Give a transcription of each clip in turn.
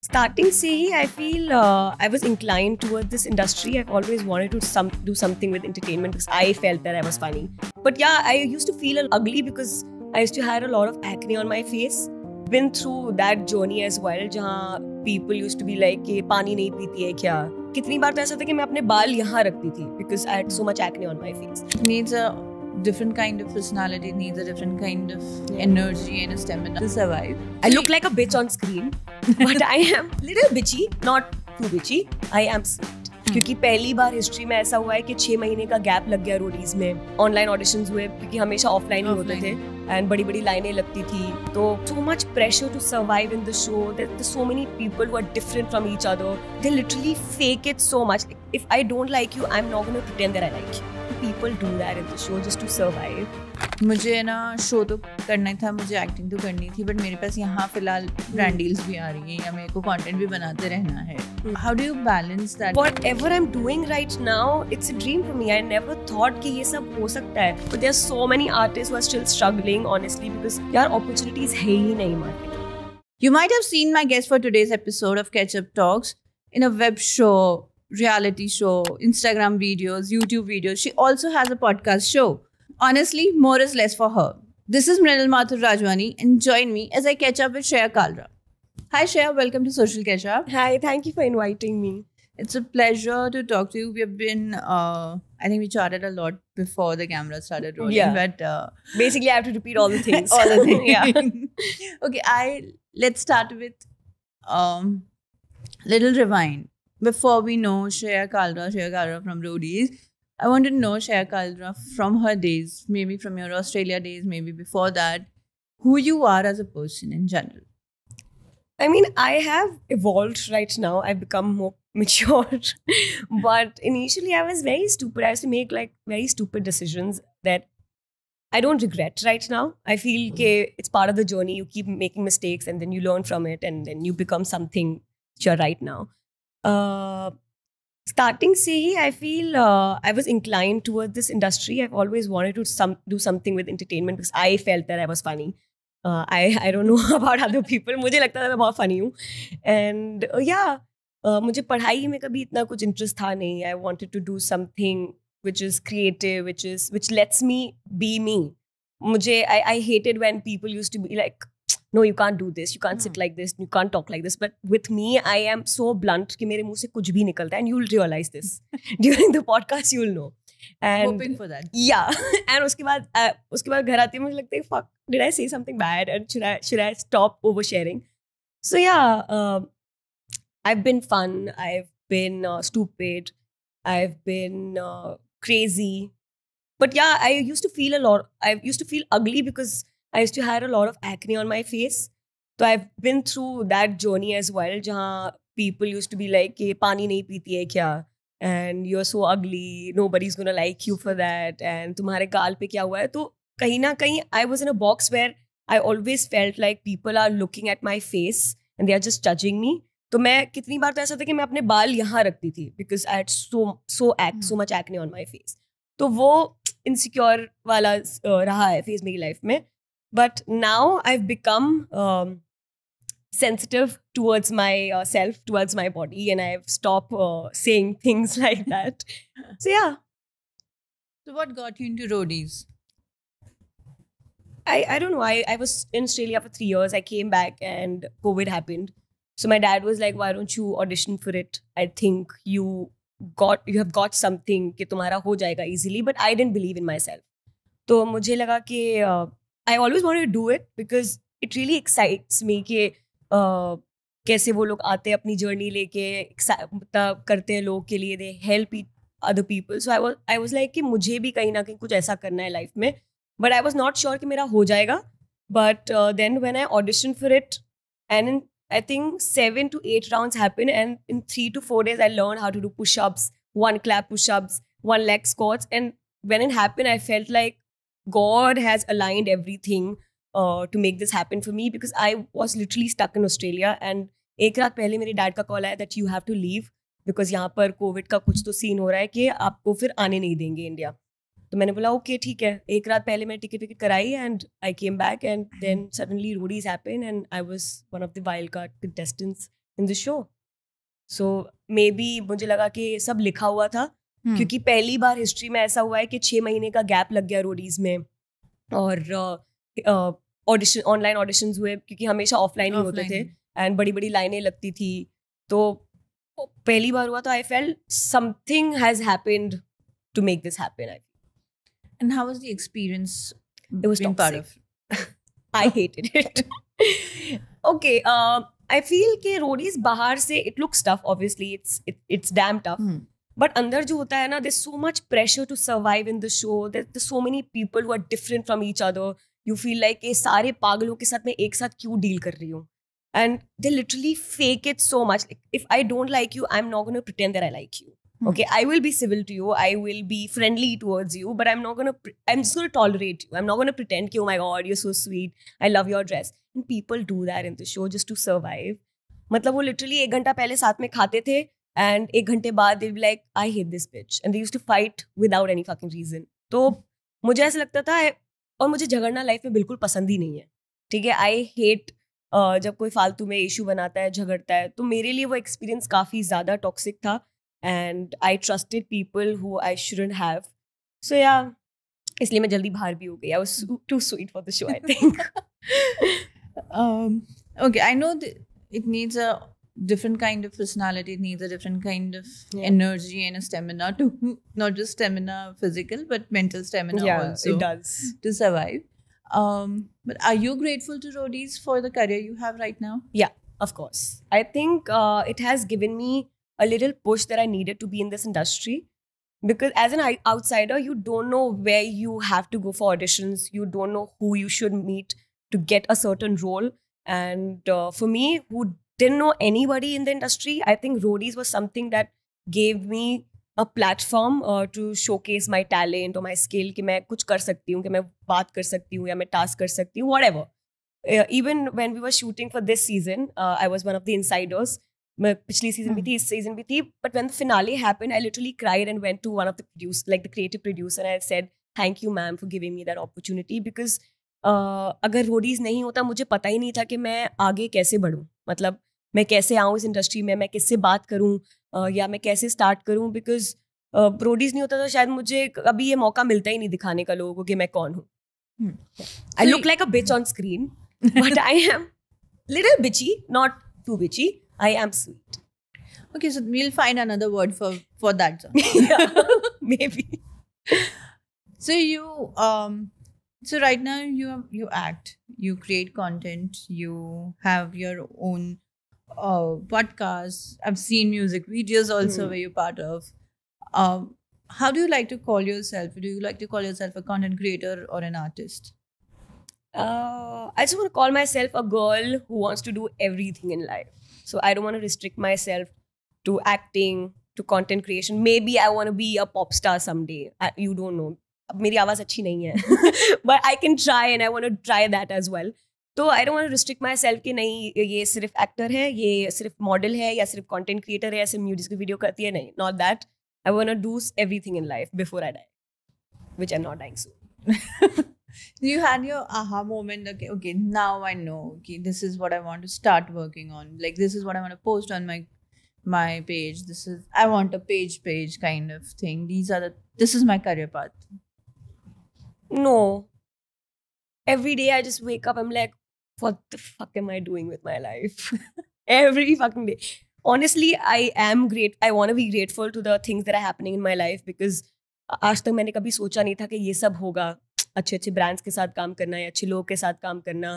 Starting से ही I feel I was inclined towards this industry. I've always wanted to do something with entertainment because I felt that I was funny. But yeah, I used to feel ugly because I used to have a lot of acne on my face. Been through that journey as well, जहाँ people used to be like कि पानी नहीं पीती है क्या? कितनी बार तो ऐसा था कि मैं अपने बाल यहाँ रखती थी because I had so much acne on my face. Needs a different kind of personality, needs a different kind of energy and a stamina to survive. I look like a bitch on screen, but I am little bitchy, not too bitchy. I am sweet. क्योंकि पहली बार history में ऐसा हुआ है कि 6 महीने का gap लग गया रोडीज में. ऑनलाइन ऑडिशंस हुए क्योंकि हमेशा ऑफलाइन ही होते थे एंड बड़ी बड़ी लाइनें लगती थी. तो so much pressure to survive in the show. There so many people who are different from each other. They literally fake it so much. If I don't like you, I am not gonna pretend that I like you. People do that in the show just to survive. मुझे ना show तो करना ही था, मुझे acting तो करनी थी, but मेरे पास यहाँ फिलहाल ब्रांड डील्स भी आ रही हैं या मेरे को कंटेंट भी बनाते रहना है. How do you balance that? Whatever I'm doing right now, it's a dream for me. I never thought कि ये सब हो सकता है. But there are so many artists who are still struggling, honestly, because यार opportunities है ही नहीं market. You might have seen my guest for today's episode of Catch Up Talks in a web show, reality show, Instagram videos, YouTube videos. She also has a podcast show. Honestly, more is less for her. This is Mrinal Mathur Rajwani, and join me as I catch up with Shreya Kalra. Hi Shreya, welcome to Social Catch Up. Hi, thank you for inviting me. It's a pleasure to talk to you. We have been, I think we chatted a lot before the camera started rolling. Yeah. But basically, I have to repeat all the things. all the things. Yeah. Okay, let's start with little rewind. Before we know Shreya Kalra from Roadies, I want to know Shreya Kalra from her days, maybe from your Australia days, maybe before that, who you are as a person in general. I mean, I have evolved right now. I've become more mature. But initially, I was very stupid. I used to make like very stupid decisions that I don't regret right now. I feel that it's part of the journey. You keep making mistakes and then you learn from it and then you become something that you're right now. Starting से ही I feel I was inclined towards this industry. I've always wanted to do something with entertainment because I felt that I was funny. I don't know about other people. मुझे लगता था मैं बहुत funny हूँ. And मुझे पढ़ाई में कभी इतना कुछ interest था नहीं. I wanted to do something which is creative, which lets me be me. I hated when people used to be like, no, you can't do this, you can't sit like this, you can't talk like this. But with me, I am so blunt कि मेरे मुंह से कुछ भी निकलता है. And you'll realize this during the podcast. You'll know. And hoping for that. Yeah. And उसके बाद घर आती है मुझे लगता है fuck, did I say something bad and should I stop oversharing? So yeah, I've been fun, I've been stupid, I've been crazy. But yeah, I used to feel ugly because I used to have a lot of acne on my face. So I've been through that journey as well, जहाँ people used to be like कि पानी नहीं पीती है क्या? And you're so ugly, nobody's gonna like you for that. And तुम्हारे गाल पे क्या हुआ है? तो कहीं ना कहीं I was in a box where I always felt like people are looking at my face and they are just judging me. तो मैं कितनी बार तो ऐसा था कि मैं अपने बाल यहाँ रखती थी because I had so much acne on my face. तो वो insecure वाला रहा है फेज मेरी लाइफ में. But now I've become sensitive towards myself, towards my body, and I've stopped saying things like that. So yeah. So what got you into Roadies? I don't know. I was in Australia for 3 years. I came back and COVID happened. So my dad was like, why don't you audition for it? I think you have got something कि तुम्हारा हो जाएगा easily. But I didn't believe in myself. तो मुझे लगा कि I always wanted to do it because it really excites me कि कैसे वो लोग आते हैं अपनी जर्नी लेके करते हैं लोग के लिए. They help other people. So I was like कि मुझे भी कहीं ना कहीं कुछ ऐसा करना है लाइफ में. But I was not sure कि मेरा हो जाएगा. But then when I auditioned for it, and in I think 7 to 8 rounds happened, and in 3 to 4 days I learned how to do push-ups, 1 clap push-ups, 1 leg squats. And when it happened, I felt like God has aligned everything to make this happen for me because I was literally stuck in Australia. And एक रात पहले मेरे dad का call आया that you have to leave because यहाँ पर Covid का कुछ तो सीन हो रहा है कि आपको फिर आने नहीं देंगे इंडिया. तो मैंने बोला ओके ठीक है. एक रात पहले मैंने टिकट कराई and I came back and then suddenly Roadies happened and I was one of the wild card contestants in the show. So maybe मुझे लगा कि सब लिखा हुआ था, क्योंकि पहली बार हिस्ट्री में ऐसा हुआ है कि 6 महीने का गैप लग गया रोडीज में, और ऑडिशन, ऑनलाइन ऑडिशंस हुए, क्योंकि हमेशा ऑफलाइन ही होते थे एंड बड़ी बड़ी लाइनें लगती थी. तो पहली बार हुआ, तो I felt something has happened to make this happen. And how was the experience? It was being part toxic. of? I hated it. Okay, I feel कि रोडीज बाहर से it looks tough, obviously it's damn tough. But अंदर जो होता है ना, there's so much pressure to survive in the show. There's so many people who are different from each other. You feel like ये सारे पागलों के साथ मैं एक साथ क्यों डील कर रही हूँ? And they literally fake it so much. Like, if I don't like you, I'm not going to pretend that I like you. Okay, I will be civil to you. I will be friendly towards you, but I'm just going to tolerate you. I'm not going to pretend कि, oh my God, you're so sweet. I love your dress. And people do that in the show just to survive. मतलब वो literally 1 घंटा पहले साथ में खाते थे, and 1 घंटे बाद they'll be like, I hate this bitch. And they used to fight without any fucking reason. तो मुझे ऐसा लगता था, और मुझे झगड़ना लाइफ में बिल्कुल पसंद ही नहीं है. ठीक है, I hate जब कोई फालतू में इशू बनाता है, झगड़ता है. तो मेरे लिए वो एक्सपीरियंस काफ़ी ज़्यादा टॉक्सिक था. And I trusted people who I shouldn't have. So yeah, इसलिए मैं जल्दी बाहर भी हो गई. I was too sweet for the show, I think. Okay, I know it needs a different kind of personality. It needs a different kind of energy and a stamina to, not just stamina physical, but mental stamina also. It does. To survive. But are you grateful to roadies for the career you have right now? Yeah, of course. I think it has given me a little push that I needed to be in this industry, because as an outsider, you don't know where you have to go for auditions. You don't know who you should meet to get a certain role. And for me, who didn't know anybody in the industry, I think roadies was something that gave me a platform to showcase my talent or my skill, कि मैं कुछ कर सकती हूँ, कि मैं बात कर सकती हूँ, या मैं task कर सकती हूँ, whatever. Even when we were shooting for this season, I was one of the insiders. मैं पिछली सीजन भी थी, इस सीजन भी थी. But when the finale happened, I literally cried and went to one of the the creative producer, and I said, "Thank you, ma'am, for giving me that opportunity." Because अगर Roadies नहीं होता, मुझे पता ही नहीं था कि मैं आगे कैसे बढ़ूँ. मतलब मैं कैसे आऊँ इस इंडस्ट्री में, मैं किससे बात करूँ, या मैं कैसे स्टार्ट करूँ. बिकॉज रोडीज नहीं होता तो शायद मुझे कभी ये मौका मिलता ही नहीं दिखाने का लोगों को कि मैं कौन हूँ. I look like a bitch on screen, but I am little bitchy, not too bitchy. I am sweet. Okay, so we'll find another word for that. Yeah, maybe. So so right now you act, you create content, you have your own podcast. I've seen music videos also where you're part of. How do you like to call yourself? Do you like to call yourself a content creator or an artist? I just want to call myself a girl who wants to do everything in life. So I don't want to restrict myself to acting, to content creation. Maybe I want to be a pop star someday. You don't know. अब मेरी आवाज़ अच्छी नहीं है. But I can try, and I want to try that as well. तो I don't want to restrict myself कि नहीं ये सिर्फ एक्टर है, ये सिर्फ मॉडल है, या सिर्फ कंटेंट क्रिएटर है, या सिर्फ म्यूजिक वीडियो करती है. नहीं, not that. I want to do everything in life before I die, which I'm not dying soon. You had your aha moment. Okay, now I know. Okay, this is what I want to start working on. Like, this is what I want to post on my page. I want a page kind of thing. This is my career path. No. Every day I just wake up, I'm like, what the fuck am I doing with my life? Every fucking day. Honestly, I am great. I want to be grateful to the things that are happening in my life, because आज तक मैंने कभी सोचा नहीं था कि ये सब होगा. अच्छे अच्छे ब्रांड्स के साथ काम करना, या अच्छे लोगों के साथ काम करना.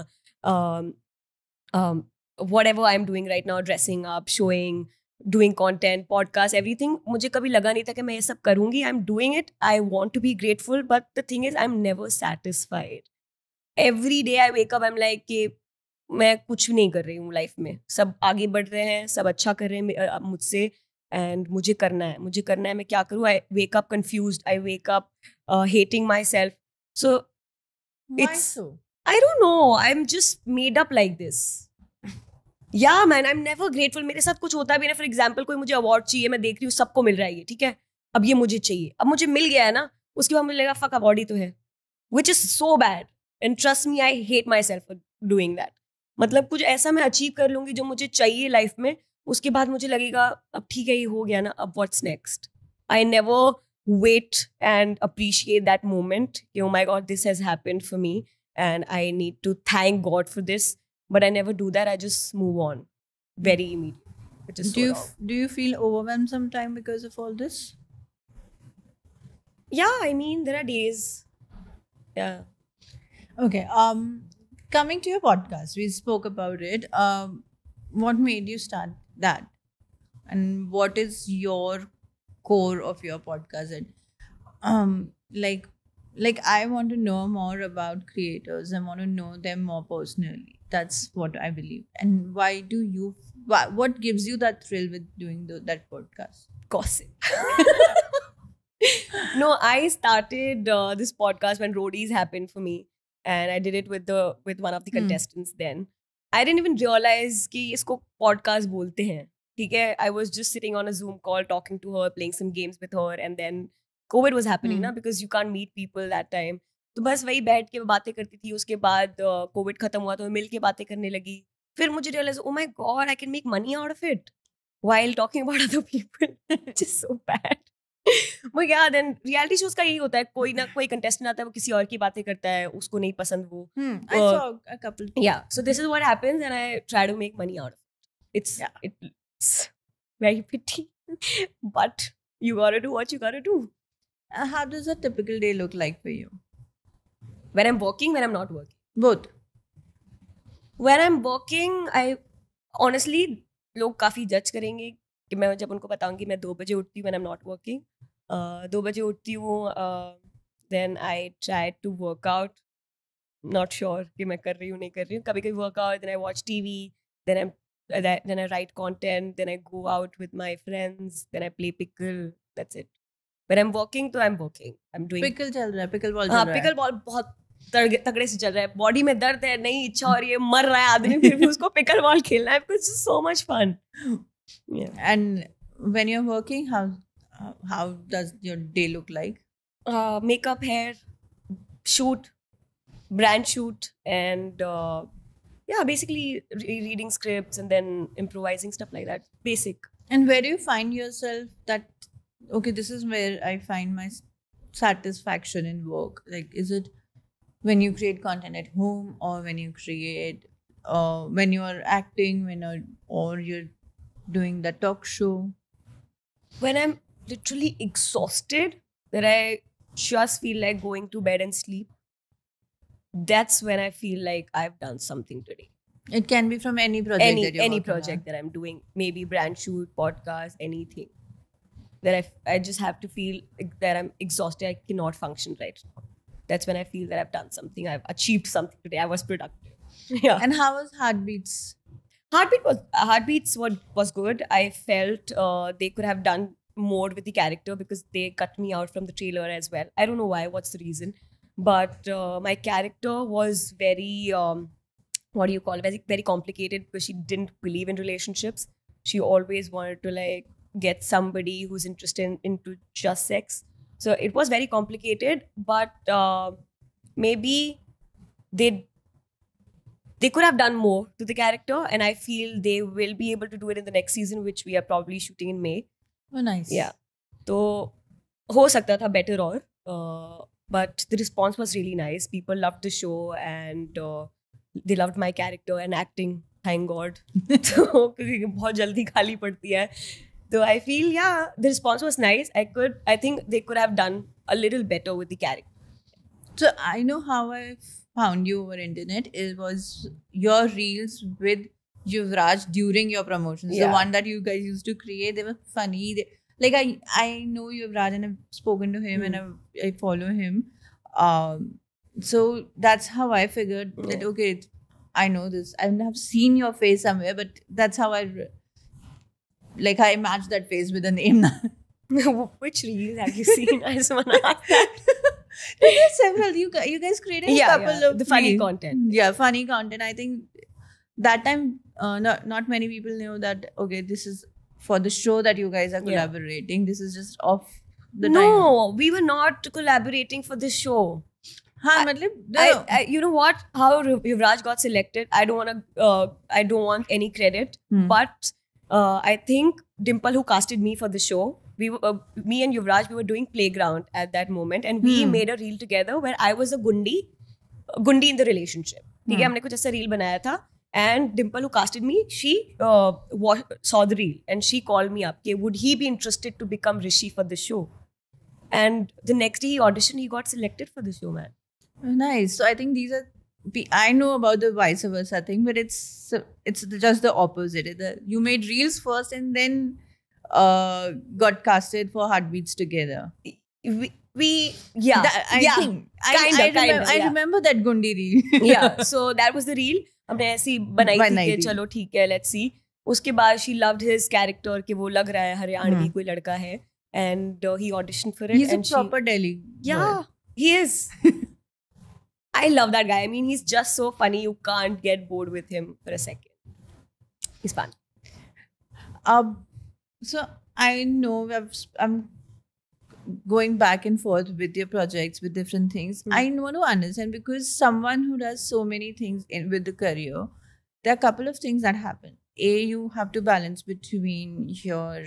Whatever I'm doing right now, dressing up, showing, doing content, podcast, everything, मुझे कभी लगा नहीं था कि मैं ये सब करूँगी. I'm doing it. I want to be grateful, but the thing is, I'm never satisfied. Every day I wake up, I'm like कि मैं कुछ नहीं कर रही हूँ लाइफ में. सब आगे बढ़ रहे हैं, सब अच्छा कर रहे हैं मुझसे, and मुझे करना है. मैं क्या करूँ? I wake up confused. I wake up hating myself. So Why so? I don't know. I'm just made up like this. Yeah, man, I'm never grateful. मेरे साथ कुछ होता भी ना. For example, कोई मुझे अवार्ड चाहिए, मैं देख रही हूँ सबको मिल रहा है ये, ठीक है, अब ये मुझे चाहिए, अब मुझे मिल गया है ना, उसके बाद मुझे लगा फक अवार्ड ही तो है, which is so bad. And trust me, I hate myself for doing that. मतलब कुछ ऐसा मैं अचीव कर लूँगी जो मुझे चाहिए लाइफ में, उसके बाद मुझे लगेगा अब ठीक है ये हो गया ना, अब what's next. I never wait and appreciate that moment. Oh my God, this has happened for me and I need to thank God for this. But I never do that. I just move on very immediately. It is so wrong. Do you feel overwhelmed sometime because of all this? Yeah, I mean, there are days. Yeah. Okay. Coming to your podcast, we spoke about it. What made you start that? And what is your core of your podcast? And like I want to know more about creators. I want to know them more personally. That's what I believe. And what gives you that thrill with doing that podcast? Gossip. No, I started this podcast when roadies happened for me, and I did it with one of the contestants. Then I didn't even realize कि इसको podcast बोलते हैं. ठीक है, I was just sitting on a Zoom call talking to her, playing some games with her, and then COVID was happening ना, because you can't meet people that time. तो बस वही बैठ के बातें करती थी. उसके बाद COVID खत्म हुआ तो मैं मिल के बातें करने लगी. फिर मुझे realize, oh my God, I can make money out of it while talking about other people. Which is so bad. But yeah, then reality shows का यही होता है, कोई ना कोई contestant आता है, वो किसी और की बातें करता है, उसको नहीं पसंद वो. I saw a couple. Yeah, so this is what happens, and I try to make money out of it. It's very pity, but you gotta do what you gotta do. How does a typical day look like for you? When I'm working, when I'm not working. Both. When I'm working, I honestly, लोग काफी जज करेंगे कि मैं जब उनको बताऊंगी मैं 2 बजे उठती हूँ when I'm not working. 2 बजे उठती हूँ, then I try to work out. Not sure कि मैं कर रही हूँ नहीं कर रही हूँ. कभी कभी workout, then I watch TV, then I write content, then I go out with my friends, then I play pickle. That's it. When I'm working, तो I'm working. I'm doing pickle चल रहा है, pickleball चल रहा है. Pickleball बहुत तगड़े से चल रहा है. बॉडी में दर्द है, नहीं इच्छा हो रही है, मर रहा है आदमी, फिर भी उसको पिकलबॉल खेलना है because it's so much fun. Yeah. And when you're working, how does your day look like? Makeup, hair, shoot, brand shoot, and yeah, basically reading scripts and then improvising, stuff like that. Basic. And where do you find yourself that, okay, this is where I find my satisfaction in work? Like, is it when you create content at home, or when you create, when you are acting, or you're doing the talk show? When I'm literally exhausted, that I just feel like going to bed and sleep, that's when I feel like I've done something today. It can be from any project any project that I'm doing, maybe brand shoot, podcast, anything. That I just have to feel that I'm exhausted. I cannot function right now. That's when I feel that I've done something. I've achieved something today. I was productive. Yeah. And how was Heartbeats? Heartbeats was good. I felt they could have done more with the character because they cut me out from the trailer as well. I don't know why. What's the reason? But my character was very very complicated because she didn't believe in relationships. She always wanted to like get somebody who's interested into just sex. So it was very complicated, but maybe they could have done more to the character, and I feel they will be able to do it in the next season, which we are probably shooting in May. Oh, nice. Yeah. So ho sakta tha better or but the response was really nice. People loved the show, and they loved my character and acting. Thank God. So बहुत जल्दी खाली पड़ती है. So I feel, yeah, the response was nice. I think they could have done a little better with the character. So I know how I found you over internet. It was your reels with Yuvraj during your promotions. Yeah. The one that you guys used to create. They were funny. I know Yuvraj and I've spoken to him and I follow him. So that's how I figured that, okay, I know this. I have seen your face somewhere, but that's how I matched that face with a name now. Which reel have you seen? I just want to ask that. There's several. You guys created a couple of the funny content. Yeah, funny content. I think that time not many people knew that, okay, this is for the show that you guys are collaborating. This is just off the time. No, we were not collaborating for this show. You know what? How Yuvraj got selected, I don't want any credit, but I think Dimple, who casted me for the show, me and Yuvraj, we were doing Playground at that moment, and we made a reel together where I was a gundi in the relationship. ठीक है, हमने कुछ ऐसा reel बनाया था, and Dimple, who casted me, she saw the reel and she called me up. Would he be interested to become Rishi for the show? And the next day he auditioned, he got selected for the show, man. Nice. So I think these are. I know about the vice versa thing, but it's just the opposite. You made reels first and then got casted for Heartbeats Together. I remember that Gundi reel. Yeah, so that was the reel. हमने ऐसी बनाई थी कि चलो ठीक है, let's see. उसके बाद she loved his character कि वो लग रहा है हरियाणवी कोई लड़का है, and he auditioned for it. He's a proper Delhi. Yeah, he is. I love that guy. I mean, he's just so funny. You can't get bored with him for a second. He's fun. So I know I'm going back and forth with your projects, with different things. I want to understand, because someone who does so many things with the career, there are a couple of things that happen. You have to balance between your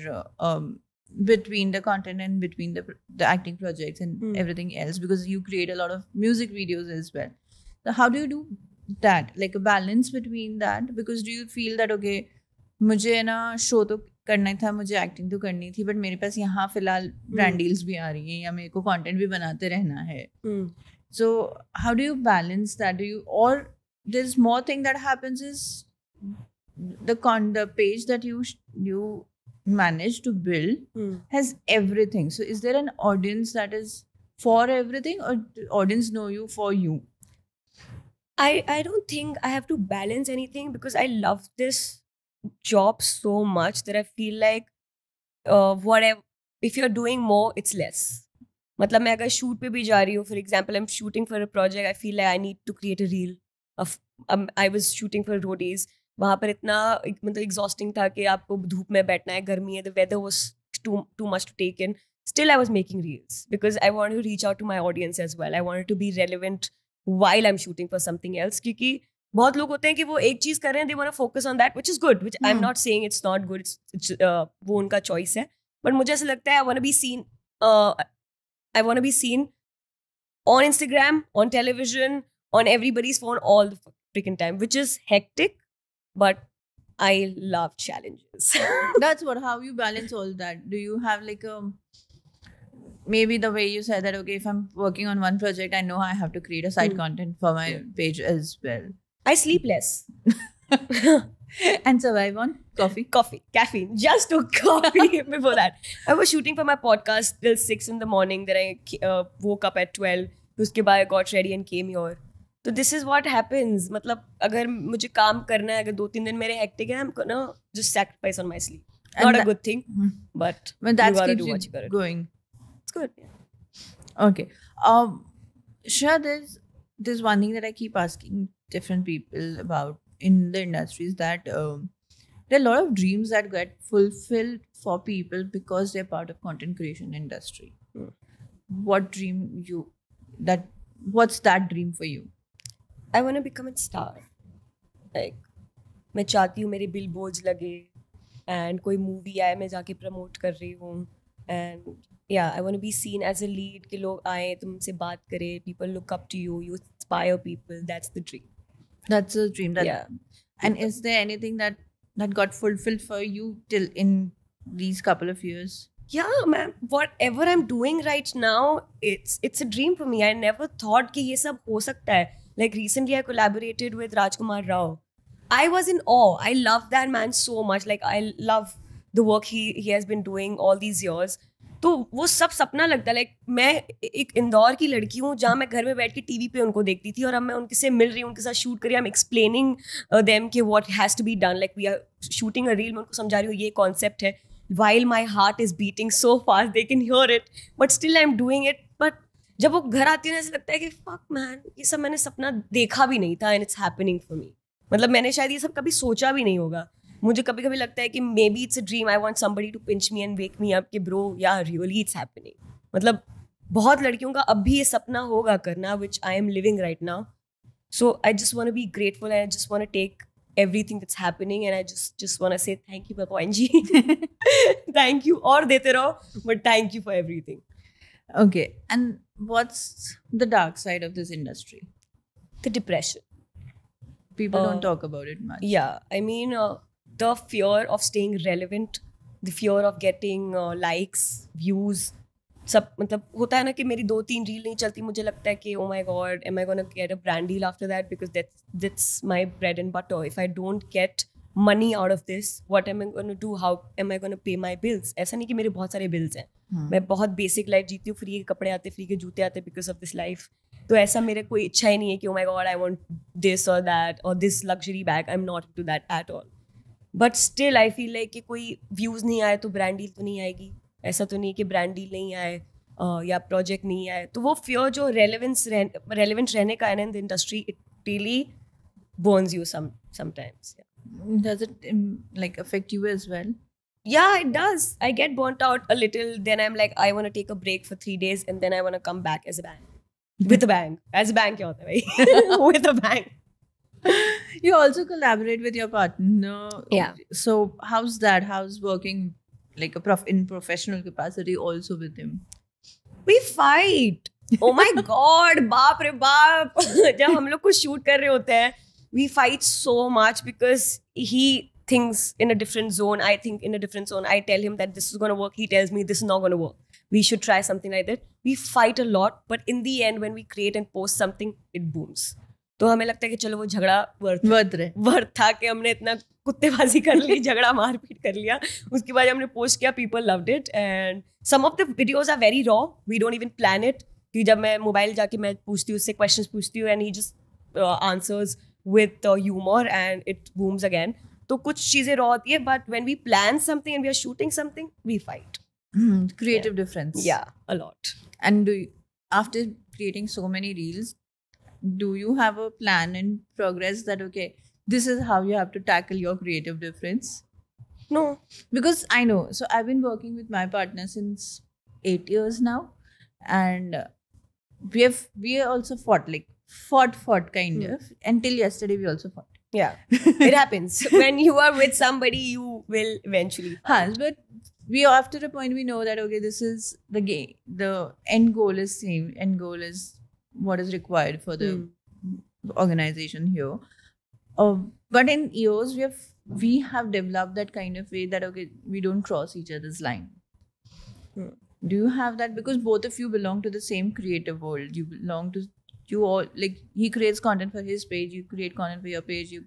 between the content and between the acting projects and everything else, because you create a lot of music videos as well. So how do you do that, like a balance between that? Because do you feel that okay, मुझे ना show तो करना था, मुझे acting तो करनी थी, but मेरे पास यहाँ फिलहाल ब्रांड डील्स भी आ रही हैं या मेरे को कंटेंट भी बनाते रहना है. So how do you balance that? Do you, or there's more thing that happens is the page that you manage to build has everything. So is there an audience that is for everything, or the audience know you for you? I don't think I have to balance anything, because I love this job so much that I feel like whatever, if you're doing more, it's less. मतलब मैं अगर shoot पे भी जा रही हूँ, for example, I'm shooting for a project, I feel like I need to create a reel of I was shooting for roadies. वहाँ पर इतना मतलब exhausting था कि आपको धूप में बैठना है, गर्मी है, the weather was too much to take in. Still I was making reels because I wanted to reach out to my audience as well. I wanted to be relevant while I'm shooting for something else, क्योंकि बहुत लोग होते हैं कि वो एक चीज कर रहे हैं, they want to focus on that, which is good, which I'm not saying it's not good, it's वो उनका choice है, but मुझे ऐसा लगता है I want to be seen on Instagram, on television, on everybody's phone all the freaking time, which is hectic, but I love challenges. That's how you balance all that. Do you have like maybe the way you said that, okay, if I'm working on one project, I know I have to create a side content for my page as well. I sleep less. And survive on caffeine. Just took coffee before that. I was shooting for my podcast till 6 in the morning. Then I woke up at 12. उसके बाद I got ready and came here. So this is what happens. मतलब अगर मुझे काम करना है, अगर 2-3 दिन मेरे hectic है, I'm gonna just sacrifice on my sleep. Not a good thing, but you gotta do what you gotta do. Going. It's good. Yeah. Okay. Shreya, there's one thing that I keep asking different people about in the industry is that there are a lot of dreams that get fulfilled for people because they're part of content creation industry. What's that dream for you? I want to become a star. Like, मैं चाहती हूँ मेरे billboards लगे and कोई movie आए मैं जाके promote कर रही हूँ, and yeah, I want to be seen as a lead, कि लोग आए तुमसे बात करें, people look up to you, you inspire people. That's the dream. That's a dream. And is there anything that got fulfilled for you till in these couple of years? Yeah, man. Whatever I'm doing right now, it's a dream for me. I never thought कि ये सब हो सकता है. Like recently, I collaborated with Rajkumar Rao. I was in awe. I love that man so much. Like I love the work he has been doing all these years. तो वो सब सपना लगता है. लाइक मैं एक इंदौर की लड़की हूँ जहाँ मैं घर में बैठ के टीवी पे उनको देखती थी, और अब मैं उनके से मिल रही हूँ, उनके साथ शूट करी, आई एम एक्सप्लेनिंग देम कि what has to be done, like we are shooting a reel, मैं उनको समझा रही हूँ ये कॉन्सेप्ट है, while my heart is beating so fast, they can hear it, but still I am doing it. But जब वो घर आती है ना, ऐसा लगता है कि फक मैन, ये सब मैंने सपना देखा भी नहीं था and it's happening for me. मतलब मैंने शायद ये सब कभी सोचा भी नहीं होगा. मुझे कभी कभी लगता है कि may be it's a dream, I want somebody to pinch me and wake me up कि ब्रो या रियली इट्स हैपनिंग. मतलब बहुत लड़कियों का अब भी ये सपना होगा करना, which I am living right now. So I just want to be grateful, I just want to take everything that's happening, and I just want to say thank you, Bhagwan ji. Thank you. Or dete raho, but thank you for everything. Okay. And what's the dark side of this industry? The depression. People don't talk about it much. Yeah, I mean, the fear of staying relevant, the fear of getting likes, views. सब मतलब होता है ना कि मेरी 2-3 reel नहीं चलती, मुझे लगता है कि oh my god, am I gonna get a brand deal after that, because that's my bread and butter. If I don't get money out of this, what am I gonna do? How am I gonna pay my bills? ऐसा नहीं कि मेरे बहुत सारे bills हैं, मैं बहुत basic life जीती हूँ, फ्री के कपड़े आते, फ्री के जूते आते because of this life. तो ऐसा मेरे कोई इच्छा ही नहीं है कि oh my god, I want this or that or this luxury bag. I'm not into that at all. But still I feel like कि कोई views नहीं आए तो brand deal तो नहीं आएगी. ऐसा तो नहीं कि ब्रांड डील नहीं आए या प्रोजेक्ट नहीं आए. तो वो फियर जो रेलेवेंट रहने का है in the industry, it really Burns you sometimes. Does it like affect you as well? Yeah, it does. I get burnt out a little. Then I'm like, I want to take a break for 3 days and then I want to come back as a bang. With a bang. As a bang क्या होता है भाई? With a bang. You also collaborate with your partner. Yeah. So how's that? How's working like in professional capacity also with him? We fight. Oh my god, बाप रे बाप. जब हम लोग कुछ शूट कर रहे होते हैं, we fight so much because he thinks in a different zone, I think in a different zone. I tell him that this is going to work, he tells me this is not going to work. We should try something like that. We fight a lot, but in the end when we create and post something, it booms. तो हमें लगता है कि चलो वो झगड़ा worth था कि हमने इतना कुत्तेबाजी कर ली, झगड़ा मारपीट कर लिया, उसके बाद हमने पोस्ट किया, people loved it. And some of the videos are very raw, we don't even plan it. कि जब मैं मोबाइल जाके मैं पूछती हूँ उससे, क्वेश्चंस पूछती हूँ and he just answers with humour and it booms again. तो कुछ चीज़ें रॉ होती है, but when we plan something and we are shooting something, we fight. Creative difference. Yeah, a lot. And after creating so many reels, do you have a plan in progress that okay, this is how you have to tackle your creative difference? No. Because I know. So I've been working with my partner since 8 years now. And we also fought kind of. Until yesterday we also fought. Yeah. It happens. When you are with somebody, you will eventually fight. But we after a point we know that okay, this is the game. The end goal is same. End goal is what is required for the organization here. But in years we have developed that kind of way that okay, we don't cross each other's line. Do you have that? Because both of you belong to the same creative world. You all like, he creates content for his page, you create content for your page, you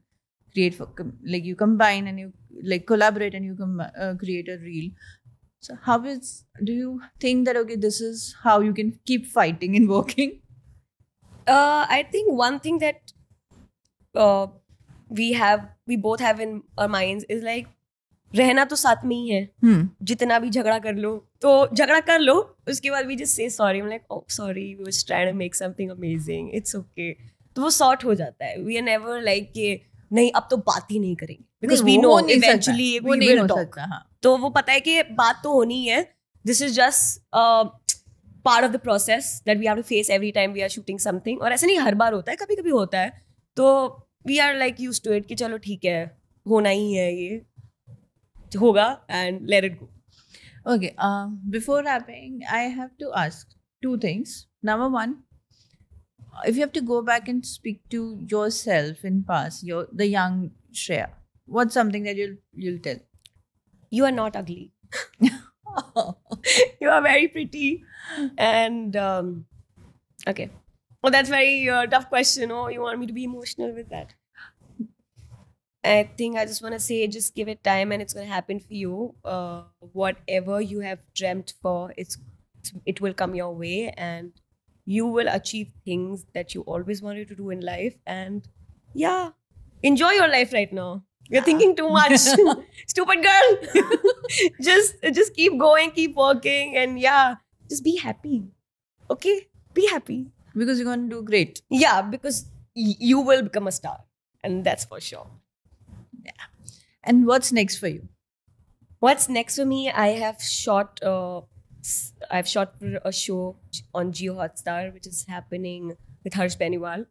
create for like you combine and you like collaborate and you create a reel. So do you think that okay, this is how you can keep fighting and working? I think one thing that we both have in our minds is like, रहना तो साथ में ही है. जितना भी झगड़ा कर लो तो झगड़ा कर लो, उसके बाद we just say sorry. I'm like, oh sorry, we were trying to make something amazing, it's okay. तो वो सॉर्ट हो जाता है. We are never like कि नहीं अब तो बात ही नहीं करेंगे, because we know eventually we will talk. तो वो पता है कि बात तो होनी है. This is just part of the process that we have to face every time we are shooting something. और ऐसा नहीं हर बार होता है, कभी कभी होता है. तो we are like used to it कि चलो ठीक है, होना ही है, ये होगा, and let it go. Okay, before wrapping, I have to ask 2 things. Number 1, if you have to go back and speak to yourself in past, the young Shreya, what's something that you'll tell? You are not ugly. You are very pretty. And okay, well that's very tough question. Oh, you want me to be emotional with that? I think I just want to say, just give it time and it's going to happen for you. Whatever you have dreamt for, it will come your way, and you will achieve things that you always wanted to do in life. And yeah, enjoy your life right now. You're thinking too much. Stupid girl. just keep going, keep working, and yeah, just be happy. Okay? Be happy. Because you're going to do great. Yeah, because you will become a star. And that's for sure. Yeah. And what's next for you? What's next for me? I've shot for a show on Jio Hotstar, which is happening with Harsh Beniwal.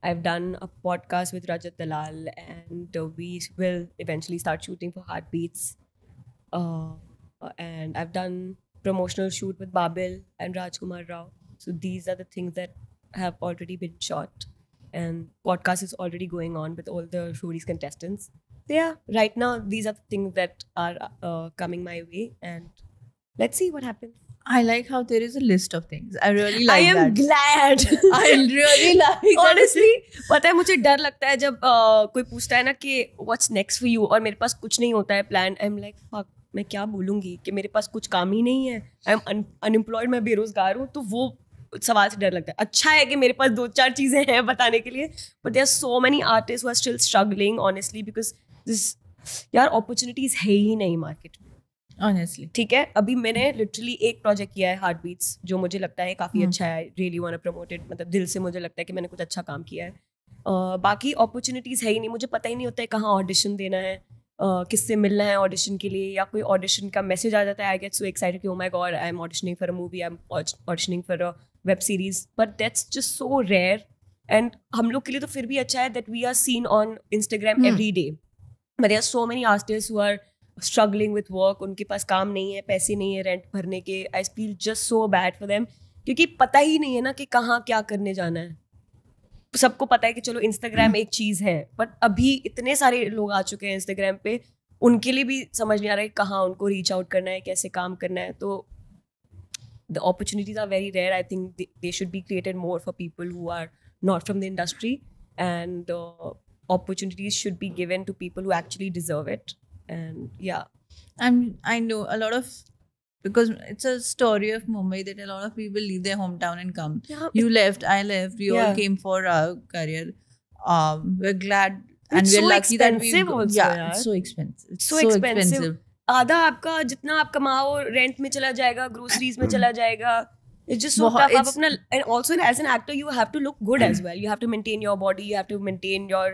I've done a podcast with Rajat Dalal, and we will eventually start shooting for Heartbeats. And I've done promotional shoot with Babil and Rajkumar Rao. So these are the things that have already been shot, and podcast is already going on with all the Shuri's contestants. So yeah, right now these are the things that are coming my way, and let's see what happens. I like how there is a list of things. I really like I am that. glad. I really like that. Honestly, पता है मुझे डर लगता है जब कोई पूछता है ना कि what's next for you और मेरे पास कुछ नहीं होता है प्लान. I'm like fuck, मैं क्या बोलूँगी कि मेरे पास कुछ काम ही नहीं है. I'm unemployed, मैं बेरोजगार हूँ. तो वो सवाल से डर लगता है. अच्छा है कि मेरे पास 2-4 चीज़ें हैं बताने के लिए. But there are so many artists who are still struggling honestly because this यार opportunities है ही नहीं मार्केट में. Honestly. ठीक है, अभी मैंने लिटरली एक प्रोजेक्ट किया है Heartbeats जो मुझे लगता है काफ़ी अच्छा है. Really want to promote it. मतलब दिल से मुझे लगता है कि मैंने कुछ अच्छा काम किया है. बाकी अपॉर्चुनिटीज़ है ही नहीं. मुझे पता ही नहीं होता है कहाँ ऑडिशन देना है, किससे मिलना है ऑडिशन के लिए, या कोई ऑडिशन का मैसेज आ जाता है. आई गेट सो एक्साइटेड कि oh my God I am auditioning for a movie, I am auditioning for a web series. But that's just so rare. And हम लोग के लिए तो फिर भी अच्छा है that we are seen on Instagram every day. But there are so many artists who are struggling with work, उनके पास काम नहीं है, पैसे नहीं है रेंट भरने के. I feel just so bad for them क्योंकि पता ही नहीं है ना कि कहाँ क्या करने जाना है. सबको पता है कि चलो इंस्टाग्राम एक चीज़ है, बट अभी इतने सारे लोग आ चुके हैं इंस्टाग्राम पे, उनके लिए भी समझ नहीं आ रहा है कहाँ उनको रीच आउट करना है, कैसे काम करना है. तो the opportunities are very rare. I think they should be created more for people who are not from the industry, and opportunities should be given to people who actually deserve it. And yeah, I know a lot of, because it's a story of Mumbai that a lot of people leave their hometown and come. Yeah, you left, I left, we all came for our career. We're glad and it's we're so lucky that we expensive also, yeah, it's so expensive. It's so expensive. आधा आपका जितना आप कमाओ rent में चला जाएगा, groceries में चला जाएगा. It's just so tough. आप अपना, and also as an actor you have to look good as well. You have to maintain your body, you have to maintain your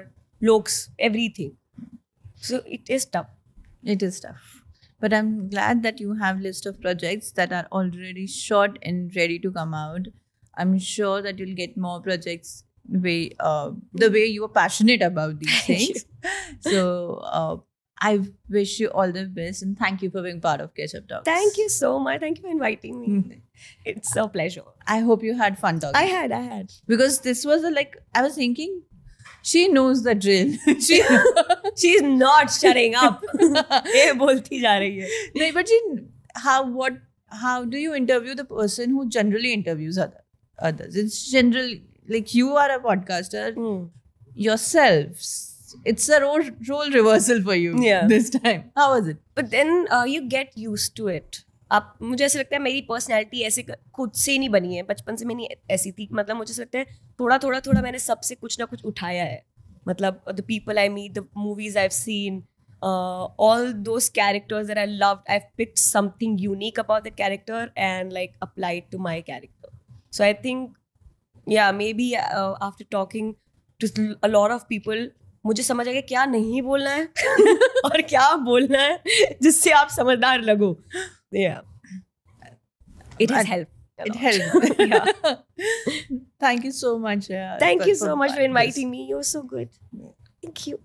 looks, everything. So it is tough. It is tough, but I'm glad that you have list of projects that are already shot and ready to come out. I'm sure that you'll get more projects the way you are passionate about these things. So I wish you all the best and thank you for being part of Ketchup Talks. Thank you so much. Thank you for inviting me. It's a pleasure. I hope you had fun talking. I had. Because this was I was thinking, she knows the drill. She's not shutting up. ये बोलती जा रही है. No, but how do you interview the person who generally interviews others? It's generally like you are a podcaster yourself. It's a role reversal for you this time. How was it? But then you get used to it. आप, मुझे ऐसे लगता है मेरी personality ऐसे खुद से नहीं बनी है, बचपन से मैंने ऐसी थी. मतलब मुझे ऐसे लगता है थोड़ा मैंने सबसे कुछ ना कुछ उठाया है. मतलब the people I meet, the movies I've seen, all those characters that I loved, I've picked something unique about the character and like applied to my character. So I think, yeah, maybe after talking to a lot of people, मुझे समझ आ गया क्या नहीं बोलना है और क्या बोलना है जिससे आप समझदार लगो. Yeah, it has helped. It helped. Yeah. Thank you so much. Thank you so much for inviting me. You're so good. Thank you.